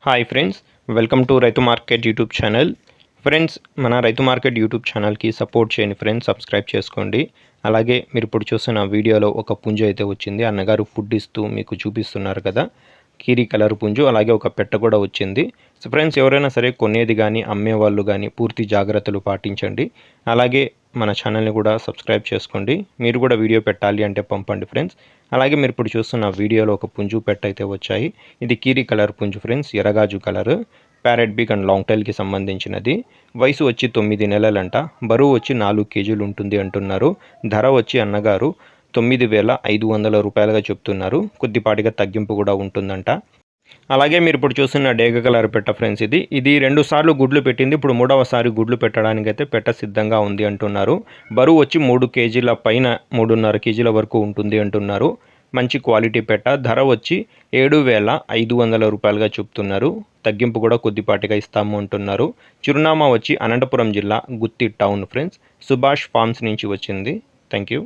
Hi friends, welcome to రైతు market YouTube channel. Friends, మన రైతు మార్కెట్ యూట్యూబ్ ఛానల్కి సపోర్ట్ చేయండి ఫ్రెండ్స్, సబ్స్క్రైబ్ చేసుకోండి. అలాగే మీరు ఇప్పుడు చూస్తున్న వీడియోలో ఒక పుంజు అయితే వచ్చింది. అన్నగారు ఫుడ్ ఇస్తూ మీకు చూపిస్తున్నారు కదా, కీరీ కలర్ పుంజు. అలాగే ఒక పెట్ట కూడా వచ్చింది. సో ఫ్రెండ్స్, ఎవరైనా సరే కొనేది కానీ అమ్మేవాళ్ళు కానీ పూర్తి జాగ్రత్తలు పాటించండి. అలాగే మన ఛానల్ని కూడా సబ్స్క్రైబ్ చేసుకోండి. మీరు కూడా వీడియో పెట్టాలి అంటే పంపండి ఫ్రెండ్స్. అలాగే మీరు ఇప్పుడు చూస్తున్న వీడియోలో ఒక పుంజు పెట్ట అయితే వచ్చాయి. ఇది కీరీ కలర్ పుంజు ఫ్రెండ్స్, ఎర్రగాజు colour, parrot beak and long టైల్కి సంబంధించినది. వయసు వచ్చి 9 నెలలంట. బరువు వచ్చి 4 కేజీలు ఉంటుంది అంటున్నారు. ధర వచ్చి అన్నగారు 9,500 రూపాయలుగా చెప్తున్నారు. కొద్దిపాటిగా తగ్గింపు కూడా ఉంటుందంట. అలాగే మీరు ఇప్పుడు చూస్తున్న డేగ కలర్ పెట్ట ఫ్రెండ్స్, ఇది 2 సార్లు గుడ్లు పెట్టింది. ఇప్పుడు 3వసారి గుడ్లు పెట్టడానికి అయితే పెట్ట సిద్ధంగా ఉంది అంటున్నారు. బరువు వచ్చి 3 కేజీల పైన 3.5 కేజీల వరకు ఉంటుంది అంటున్నారు. మంచి క్వాలిటీ పెట్ట. ధర వచ్చి 7,500 రూపాయలుగా చెప్తున్నారు. తగ్గింపు కూడా కొద్దిపాటిగా ఇస్తాము అంటున్నారు. చిరునామా వచ్చి అనంతపురం జిల్లా గుత్తి టౌన్ ఫ్రెండ్స్. సుభాష్ ఫార్మ్స్ నుంచి వచ్చింది. Thank you.